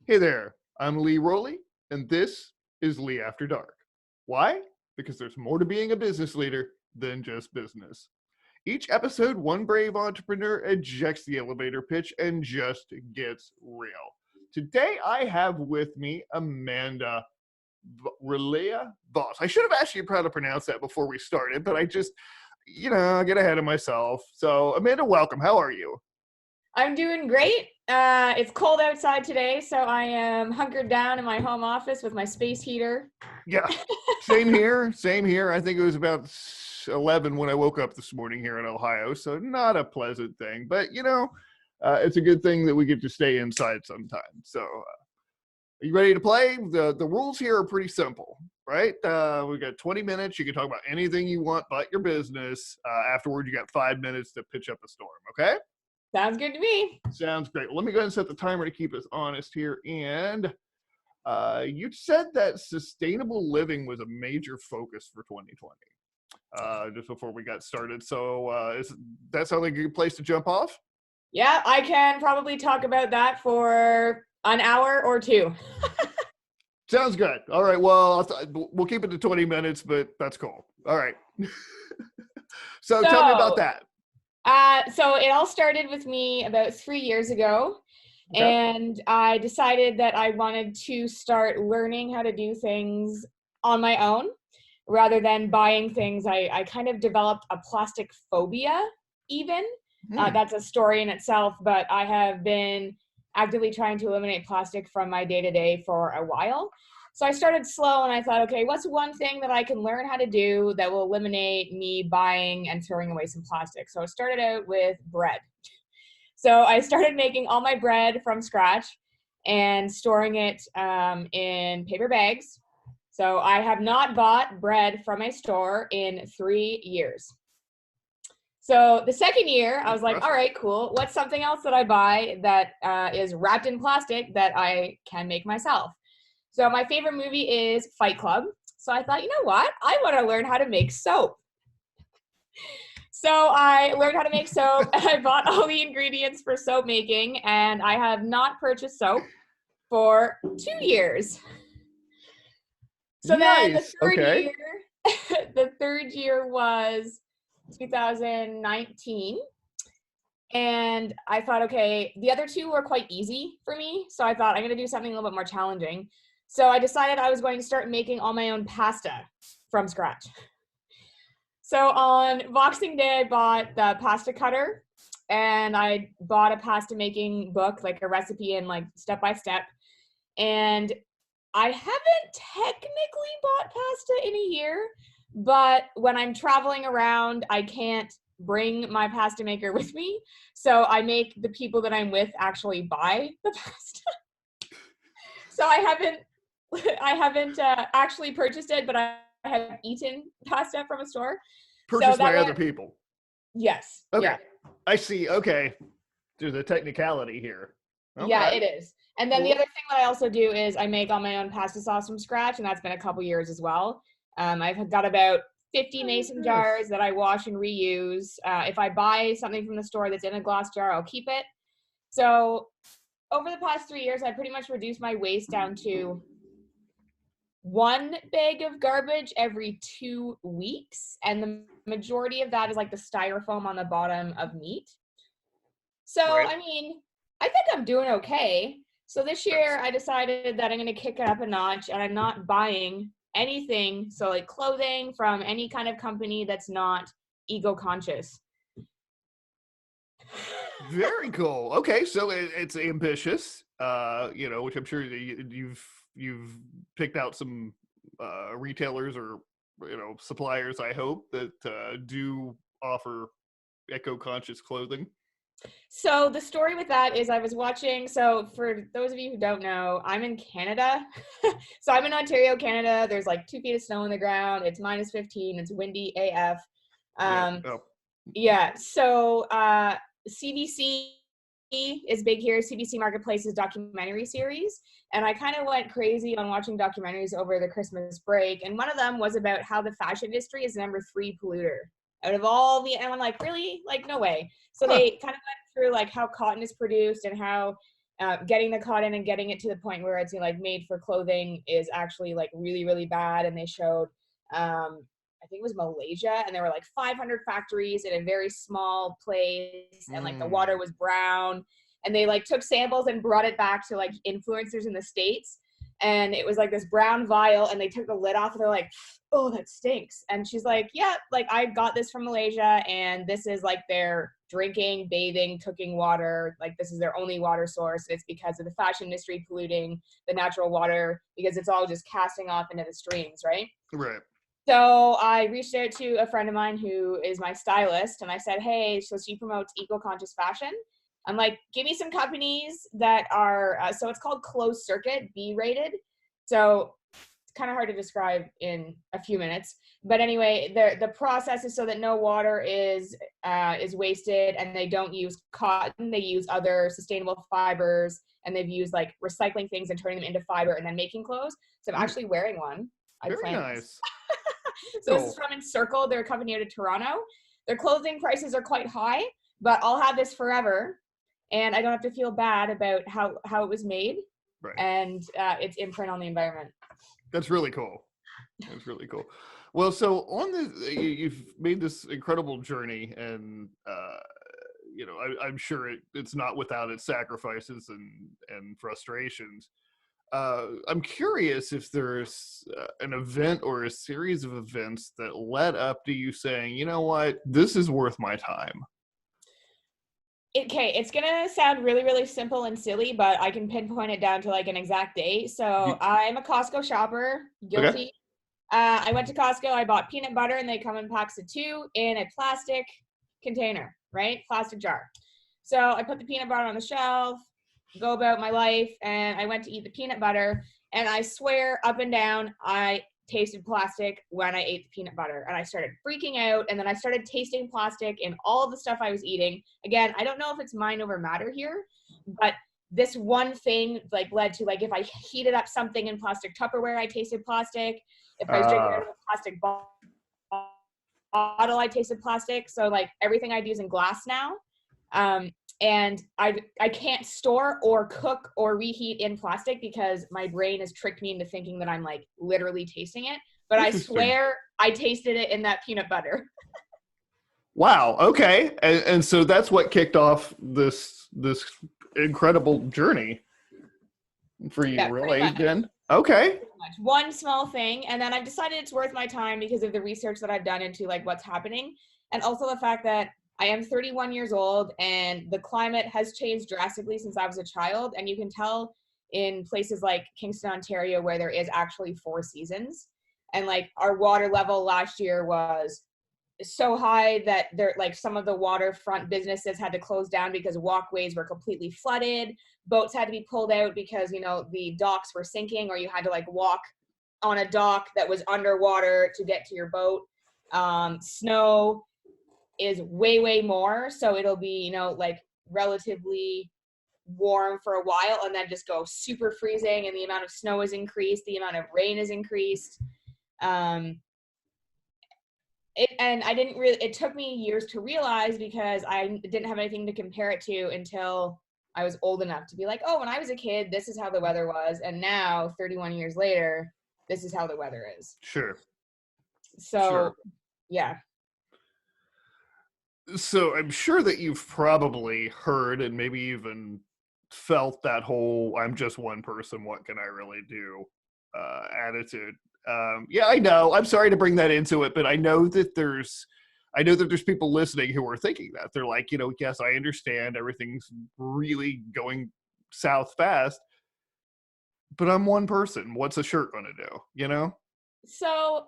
Hey there, I'm Lee Rowley, and this is Lee After Dark. Why? Because there's more to being a business leader than just business. Each episode, one brave entrepreneur ejects the elevator pitch and just gets real. Today, I have with me Amanda Relyea Voss. I should have asked you how to pronounce that before we started, but I just, I get ahead of myself. So, Amanda, welcome. How are you? I'm doing great. It's cold outside today, so I am hunkered down in my home office with my space heater. Yeah, same here. Same here. I think it was about 11 when I woke up this morning here in Ohio, so not a pleasant thing. But, it's a good thing that we get to stay inside sometimes. So, are you ready to play? The rules here are pretty simple, right? We got 20 minutes. You can talk about anything you want but your business. Afterward, you got 5 minutes to pitch up a storm, okay? Sounds good to me. Sounds great. Well, let me go ahead and set the timer to keep us honest here. And you said that sustainable living was a major focus for 2020, just before we got started. So that sound like a good place to jump off? Yeah, I can probably talk about that for an hour or two. Sounds good. All right. Well, we'll keep it to 20 minutes, but that's cool. All right. So tell me about that. So it all started with me about 3 years ago. Okay. And I decided that I wanted to start learning how to do things on my own rather than buying things. I kind of developed a plastic phobia even. That's a story in itself, but I have been actively trying to eliminate plastic from my day-to-day for a while. So I started slow and I thought, okay, what's one thing that I can learn how to do that will eliminate me buying and throwing away some plastic? So I started out with bread. So I started making all my bread from scratch and storing it in paper bags. So I have not bought bread from a store in 3 years. So the second year, I was like, all right, cool. What's something else that I buy that is wrapped in plastic that I can make myself? So my favorite movie is Fight Club. So I thought, you know what? I want to learn how to make soap. So I learned how to make soap and I bought all the ingredients for soap making, and I have not purchased soap for 2 years. So nice. Then the third year was 2019. And I thought, okay, the other two were quite easy for me. So I thought I'm going to do something a little bit more challenging. So I decided I was going to start making all my own pasta from scratch. So on Boxing Day, I bought the pasta cutter and I bought a pasta making book, like a recipe and like step by step. And I haven't technically bought pasta in a year, but when I'm traveling around, I can't bring my pasta maker with me. So I make the people that I'm with actually buy the pasta. So I haven't actually purchased it, but I have eaten pasta from a store. Purchased by other people. Yes. Okay. Yeah. I see. Okay. There's a technicality here. Okay. Yeah, it is. And then the other thing that I also do is I make all my own pasta sauce from scratch, and that's been a couple years as well. I've got about 50 mason jars that I wash and reuse. If I buy something from the store that's in a glass jar, I'll keep it. So over the past 3 years, I pretty much reduced my waste down to 1 bag of garbage every 2 weeks. And the majority of that is like the styrofoam on the bottom of meat. So, right. I mean, I think I'm doing okay. So this year I decided that I'm going to kick it up a notch and I'm not buying anything. So like clothing from any kind of company that's not eco-conscious. Very cool. Okay. So it's ambitious, which I'm sure you've picked out some retailers or, suppliers, I hope, that do offer eco-conscious clothing. So the story with that is I was watching, so for those of you who don't know, I'm in Canada. So I'm in Ontario, Canada. There's like 2 feet of snow on the ground. It's minus 15. It's windy AF. Yeah. So CBC is big here. CBC Marketplace's documentary series. And I kind of went crazy on watching documentaries over the Christmas break. And one of them was about how the fashion industry is the #3 polluter out of all the, and I'm like, really? Like, no way. So they kind of went through like how cotton is produced and how Getting the cotton and getting it to the point where it's like made for clothing is actually like really, really bad. And they showed, I think it was Malaysia, and there were like 500 factories in a very small place, and like the water was brown. And they like took samples and brought it back to like influencers in the States, and it was like this brown vial, and they took the lid off, and they're like, oh, that stinks. And she's like, yeah, like I got this from Malaysia, and this is like their drinking, bathing, cooking water. Like this is their only water source. It's because of the fashion industry polluting the natural water, because it's all just casting off into the streams, right? Right. So I reached out to a friend of mine who is my stylist, and I said, hey, so she promotes eco-conscious fashion. I'm like, give me some companies that are, so it's called closed circuit, B-rated. So it's kind of hard to describe in a few minutes. But anyway, the process is so that no water is wasted, and they don't use cotton. They use other sustainable fibers, and they've used like recycling things and turning them into fiber and then making clothes. So I'm actually wearing one. Very nice. So this is from Encircle. They're a company out of Toronto. Their clothing prices are quite high, but I'll have this forever, and I don't have to feel bad about how it was made, right, and its imprint on the environment. That's really cool. That's really cool. Well, so on this, you've made this incredible journey, and you know, I'm sure it's not without its sacrifices and frustrations. I'm curious if there's an event or a series of events that led up to you saying, you know what, this is worth my time. Okay, it's gonna sound really, really simple and silly, but I can pinpoint it down to like an exact date. So I'm a Costco shopper, guilty. Okay. I went to Costco, I bought peanut butter, and they come in packs of 2 in a plastic container, right? Plastic jar. So I put the peanut butter on the shelf, go about my life, and I went to eat the peanut butter, and I swear up and down I tasted plastic when I ate the peanut butter, and I started freaking out, and then I started tasting plastic in all of the stuff I was eating. Again, I don't know if it's mind over matter here, but this one thing like led to, like, if I heated up something in plastic Tupperware, I tasted plastic. If I was drinking out of a plastic bottle, I tasted plastic. So like everything I do is in glass now. And I can't store or cook or reheat in plastic because my brain has tricked me into thinking that I'm like literally tasting it. But I swear I tasted it in that peanut butter. Wow. Okay. And so that's what kicked off this incredible journey for you, really, then? Okay. One small thing, and then I've decided it's worth my time because of the research that I've done into like what's happening, and also the fact that I am 31 years old, and the climate has changed drastically since I was a child, and you can tell in places like Kingston, Ontario, where there is actually 4 seasons, and like our water level last year was so high that there, like, some of the waterfront businesses had to close down because walkways were completely flooded. Boats had to be pulled out because, you know, the docks were sinking, or you had to like walk on a dock that was underwater to get to your boat. Snow is way more, so it'll be, you know, like relatively warm for a while and then just go super freezing, and the amount of snow is increased, the amount of rain is increased. It took me years to realize because I didn't have anything to compare it to until I was old enough to be like, oh, when I was a kid, this is how the weather was. And now, 31 years later, this is how the weather is. Sure. So, sure. Yeah. So I'm sure that you've probably heard and maybe even felt that whole "I'm just one person, what can I really do" attitude. Yeah, I know. I'm sorry to bring that into it, but I know that there's people listening who are thinking that. They're like, you know, yes, I understand everything's really going south fast, but I'm one person. What's a shirt going to do, you know? So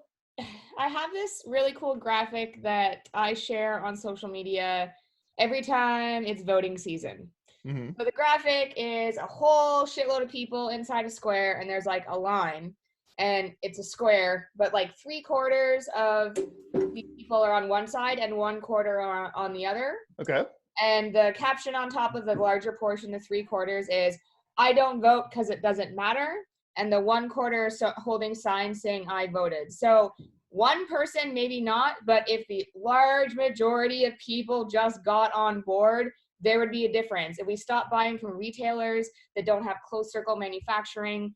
I have this really cool graphic that I share on social media every time it's voting season. Mm-hmm. So the graphic is a whole shitload of people inside a square, and there's like a line, and it's a square, but like 3/4 of the people are on one side and 1/4 are on the other. Okay. And the caption on top of the larger portion, the 3/4, is "I don't vote because it doesn't matter," and the 1/4 holding signs saying "I voted." So one person, maybe not, but if the large majority of people just got on board, there would be a difference. If we stop buying from retailers that don't have closed circle manufacturing,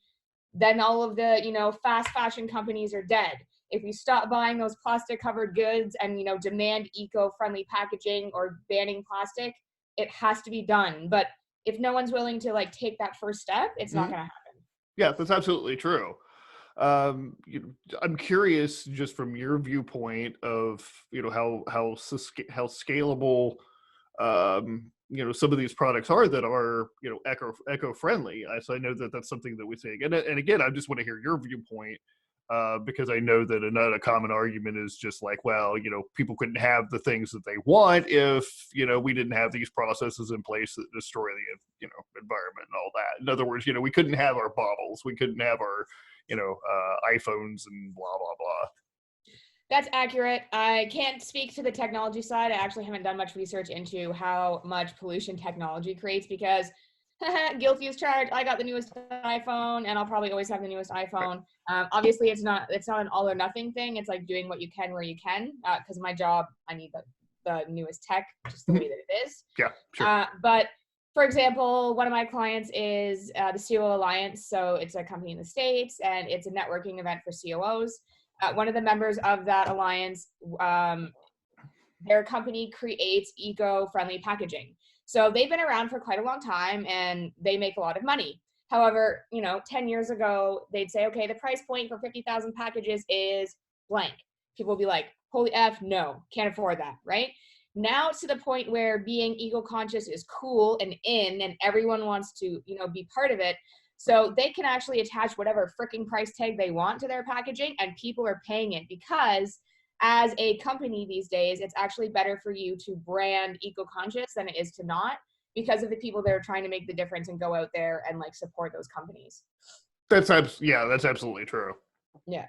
then all of the, fast fashion companies are dead. If we stop buying those plastic covered goods and, demand eco-friendly packaging or banning plastic, it has to be done. But if no one's willing to take that first step, it's not going to happen. Yeah, that's absolutely true. I'm curious, just from your viewpoint of how scalable some of these products are that are eco friendly. So I know that that's something that we say again and again. I just want to hear your viewpoint because I know that another common argument is just like, well, people couldn't have the things that they want if we didn't have these processes in place that destroy the environment and all that. In other words, we couldn't have our bottles, we couldn't have our iPhones and blah, blah, blah. That's accurate. I can't speak to the technology side. I actually haven't done much research into how much pollution technology creates because guilty as charged. I got the newest iPhone and I'll probably always have the newest iPhone. Obviously it's not an all or nothing thing. It's like doing what you can where you can because my job, I need the newest tech, just the way that it is. Yeah, sure. But for example, one of my clients is the COO Alliance. So it's a company in the States and it's a networking event for COOs. One of the members of that alliance, their company creates eco-friendly packaging. So they've been around for quite a long time and they make a lot of money. However, 10 years ago, they'd say, okay, the price point for 50,000 packages is blank. People will be like, holy F, no, can't afford that, right? Now it's to the point where being eco-conscious is cool and in, and everyone wants to, be part of it. So they can actually attach whatever freaking price tag they want to their packaging, and people are paying it because as a company these days, it's actually better for you to brand eco-conscious than it is to not because of the people that are trying to make the difference and go out there and support those companies. That's absolutely true. Yeah.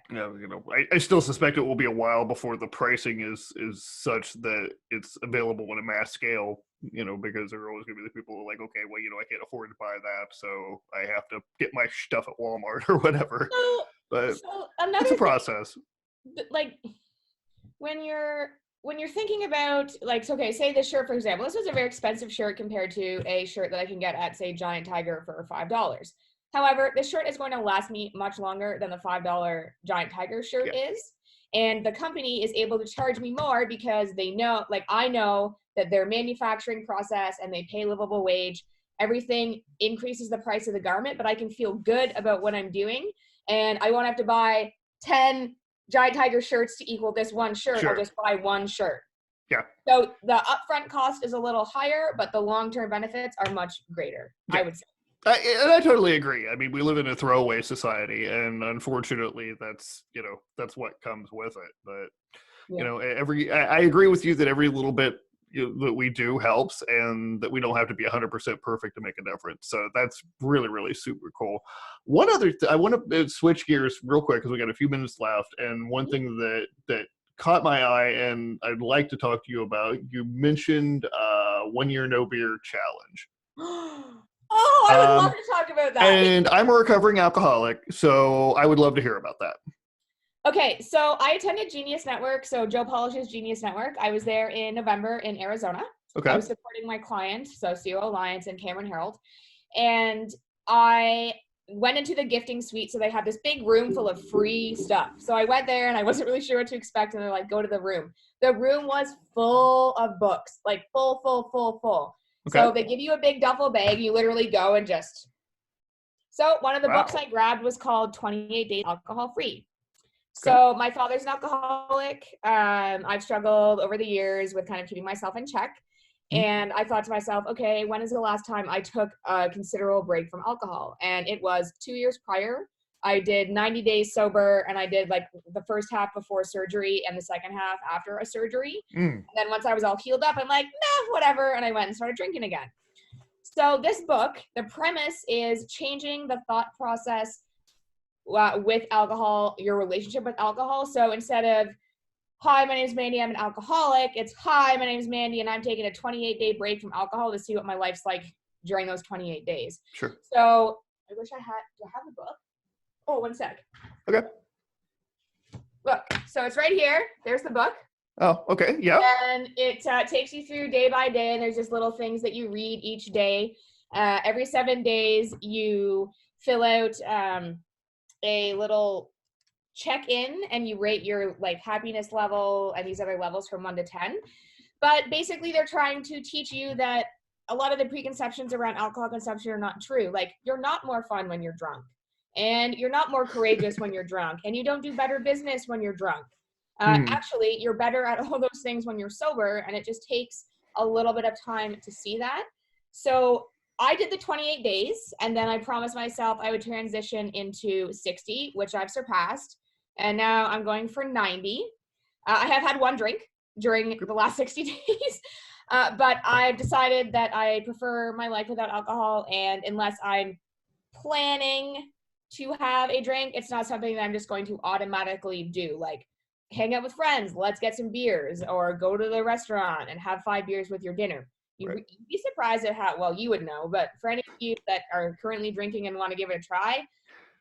I still suspect it will be a while before the pricing is such that it's available on a mass scale, because there are always going to be the people who are like, okay, well, I can't afford to buy that, so I have to get my stuff at Walmart or whatever. But it's a process. When you're thinking about okay, say this shirt, for example, this is a very expensive shirt compared to a shirt that I can get at, say, Giant Tiger for $5. However, this shirt is going to last me much longer than the $5 Giant Tiger shirt is. And the company is able to charge me more because they know, I know that their manufacturing process and they pay livable wage, everything increases the price of the garment, but I can feel good about what I'm doing. And I won't have to buy 10 Giant Tiger shirts to equal this one shirt. Sure. I'll just buy one shirt. Yeah. So the upfront cost is a little higher, but the long-term benefits are much greater, I would say. I totally agree. I mean, we live in a throwaway society, and unfortunately, that's what comes with it. But I agree with you that every little bit that we do helps, and that we don't have to be 100% perfect to make a difference. So that's really, really super cool. One other, I want to switch gears real quick because we got a few minutes left, and one thing that caught my eye, and I'd like to talk to you about. You mentioned 1 year no beer challenge. Oh, I would love to talk about that. And I'm a recovering alcoholic, so I would love to hear about that. Okay, so I attended Genius Network, so Joe Polish's Genius Network. I was there in November in Arizona. Okay. I was supporting my client, so CO Alliance and Cameron Herald. And I went into the gifting suite, so they had this big room full of free stuff. So I went there and I wasn't really sure what to expect, and they're like, go to the room. The room was full of books, full. Okay. So they give you a big duffel bag. You literally go and just. So one of the books I grabbed was called 28 Days Alcohol Free. So my father's an alcoholic. I've struggled over the years with kind of keeping myself in check. And I thought to myself, okay, when is the last time I took a considerable break from alcohol? And it was 2 years prior. I did 90 days sober, and I did the first half before surgery and the second half after a surgery. And then once I was all healed up, I'm like, nah, whatever. And I went and started drinking again. So this book, the premise is changing the thought process with alcohol, your relationship with alcohol. So instead of, hi, my name is Mandy, I'm an alcoholic, it's, hi, my name is Mandy, and I'm taking a 28-day break from alcohol to see what my life's like during those 28 days. Sure. So I wish I had, do I have the book? Oh, one sec. Okay. Look, so it's right here. There's the book. Oh, okay. Yeah. And it takes you through day by day, and there's just little things that you read each day. Every 7 days, you fill out a little check-in, and you rate your like happiness level and these other levels from 1 to 10. But basically, they're trying to teach you that a lot of the preconceptions around alcohol consumption are not true. Like, you're not more fun when you're drunk, and you're not more courageous when you're drunk, and you don't do better business when you're drunk. Hmm. Actually, you're better at all those things when you're sober, and it just takes a little bit of time to see that. So I did the 28 days, and then I promised myself I would transition into 60, which I've surpassed. And now I'm going for 90. I have had one drink during the last 60 days, but I've decided that I prefer my life without alcohol. And unless I'm planning to have a drink, it's not something that I'm just going to automatically do. Like, hang out with friends, let's get some beers, or go to the restaurant and have 5 beers with your dinner. You'd be surprised at how well you would know, but for any of you that are currently drinking and want to give it a try,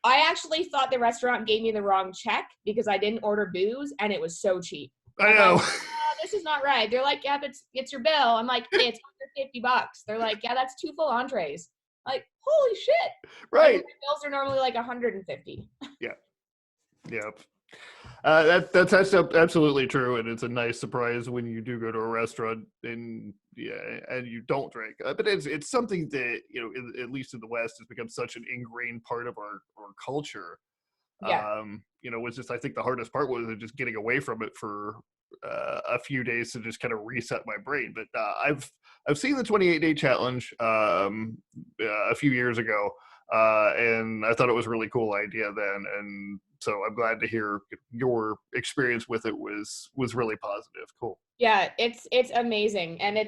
I actually thought the restaurant gave me the wrong check because I didn't order booze, and it was so cheap. I I'm know. like, oh, this is not right. They're like, yeah, but it's your bill. I'm like, it's under $50. They're like, yeah, that's 2 full entrees. Like, holy shit. Like, Right. my bills are normally like 150. Yeah. Yep. That's absolutely true, and it's a nice surprise when you do go to a restaurant and and you don't drink. But it's something that at least in the West, has become such an ingrained part of our culture. Yeah. Was just, I think the hardest part was just getting away from it for a few days to just kind of reset my brain. But I've seen the 28-day challenge a few years ago, and I thought it was a really cool idea then. And so I'm glad to hear your experience with it was really positive. Cool. Yeah, it's amazing. And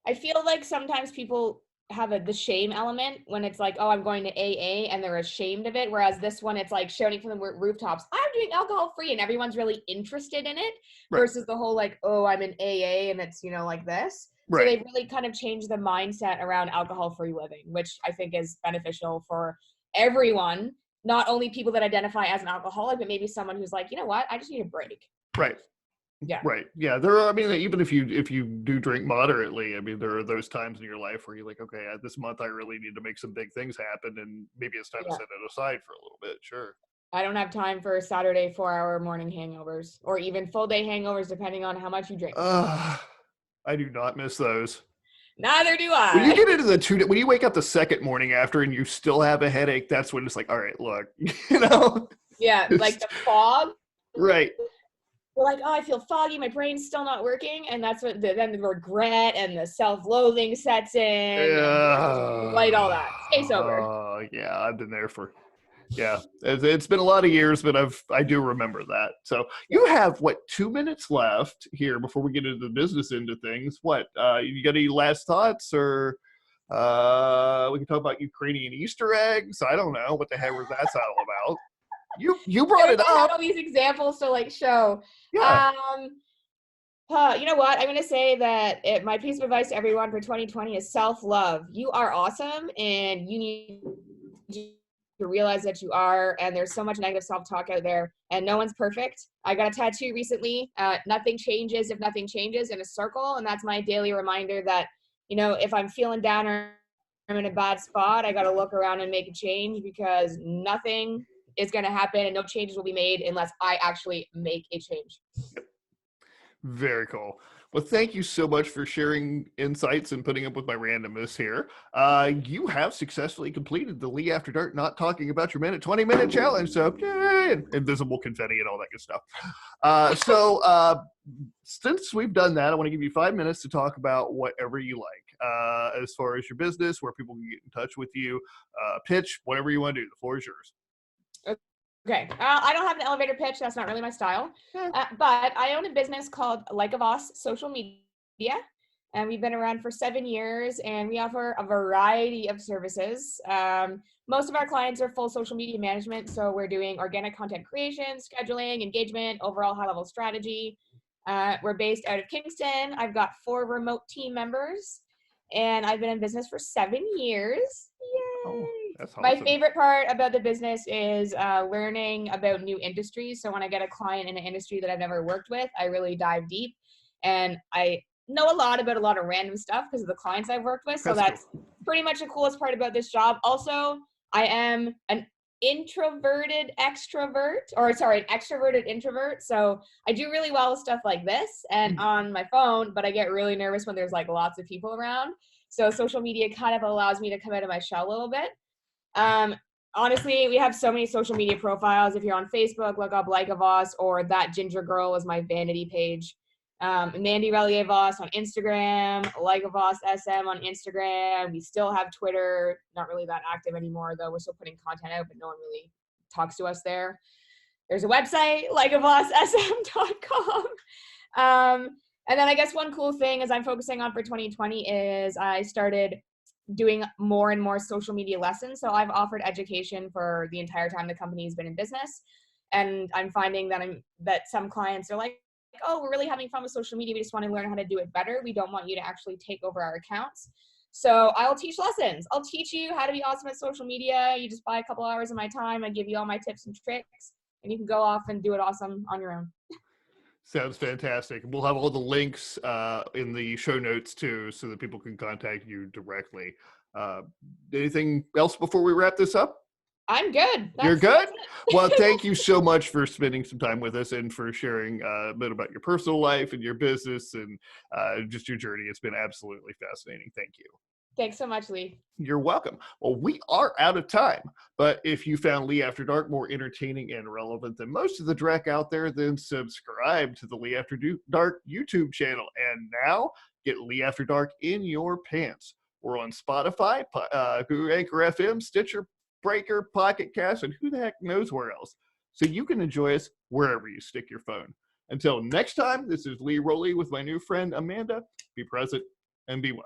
I feel like sometimes people have the shame element when it's like, oh, I'm going to AA, and they're ashamed of it. Whereas this one, it's like shouting from the rooftops, I'm doing alcohol free, and everyone's really interested in it, Right. versus the whole like, oh, I'm in AA and it's, like this. So Right. they've really kind of changed the mindset around alcohol free living, which I think is beneficial for everyone, not only people that identify as an alcoholic, but maybe someone who's like, you know what, I just need a break. Right. Yeah. Right. Yeah. There are, I mean, even if you do drink moderately, I mean, there are those times in your life where you're like, okay, this month I really need to make some big things happen, and maybe it's time to Yeah. set it aside for a little bit. Sure. I don't have time for Saturday 4-hour morning hangovers, or even full day hangovers, depending on how much you drink. I do not miss those. Neither do When you I. get into when you wake up the second morning after and you still have a headache, that's when it's like, all right, look, Yeah, like the fog. Right. We're like, oh, I feel foggy. My brain's still not working. And that's what then the regret and the self-loathing sets in. And light all that. Stay sober. Yeah, I've been there for, yeah. It's been a lot of years, but I do remember that. So you have, what, 2 minutes left here before we get into the business end of things. What, you got any last thoughts, or we can talk about Ukrainian Easter eggs? I don't know what the heck was that's all about. You brought it I had up. all these examples to like show. Yeah. You know what? I'm going to say that my piece of advice to everyone for 2020 is self-love. You are awesome, and you need to realize that you are, and there's so much negative self-talk out there, and no one's perfect. I got a tattoo recently. Nothing changes if nothing changes, in a circle, and that's my daily reminder that, if I'm feeling down or I'm in a bad spot, I got to look around and make a change, because nothing is going to happen and no changes will be made unless I actually make a change. Very cool. Well, thank you so much for sharing insights and putting up with my randomness here. You have successfully completed the Lee After Dark Not Talking About Your Minute 20-minute challenge. So, yay, invisible confetti and all that good stuff. Since we've done that, I want to give you 5 minutes to talk about whatever you like, as far as your business, where people can get in touch with you, pitch, whatever you want to do. The floor is yours. Okay. I don't have an elevator pitch. That's not really my style. But I own a business called Like a Voss Social Media, and we've been around for 7 years, and we offer a variety of services. Most of our clients are full social media management, so we're doing organic content creation, scheduling, engagement, overall high-level strategy. We're based out of Kingston. I've got 4 remote team members, and I've been in business for 7 years. Yay! That's My awesome. favorite part about the business is learning about new industries. So when I get a client in an industry that I've never worked with, I really dive deep, and I know a lot about a lot of random stuff because of the clients I've worked with. So That's cool. that's pretty much the coolest part about this job. Also, I am an introverted extrovert, or sorry, an extroverted introvert. So I do really well with stuff like this and on my phone, but I get really nervous when there's like lots of people around. So social media kind of allows me to come out of my shell a little bit. Honestly, we have so many social media profiles. If you're on Facebook, look up Like a Voss, or That Ginger Girl is my vanity page. Mandy Relyea Voss on Instagram, Like a Voss SM on Instagram. We still have Twitter, not really that active anymore, though. We're still putting content out, but no one really talks to us there. There's a website, likeavossSM.com. And then I guess one cool thing is I'm focusing on for 2020 is I started doing more and more social media lessons. So I've offered education for the entire time the company's been in business. And I'm finding that some clients are like, oh, we're really having fun with social media. We just want to learn how to do it better. We don't want you to actually take over our accounts. So I'll teach lessons. I'll teach you how to be awesome at social media. You just buy a couple hours of my time. I give you all my tips and tricks, and you can go off and do it awesome on your own. Sounds fantastic. We'll have all the links in the show notes too, so that people can contact you directly. Anything else before we wrap this up? I'm good. You're good? Well, thank you so much for spending some time with us and for sharing a bit about your personal life and your business and just your journey. It's been absolutely fascinating. Thank you. Thanks so much, Lee. You're welcome. Well, we are out of time, but if you found Lee After Dark more entertaining and relevant than most of the dreck out there, then subscribe to the Lee After Dark YouTube channel. And now get Lee After Dark in your pants. We're on Spotify, Google Anchor FM, Stitcher, Breaker, Pocket Cast, and who the heck knows where else. So you can enjoy us wherever you stick your phone. Until next time, this is Lee Rowley with my new friend Amanda. Be present and be well.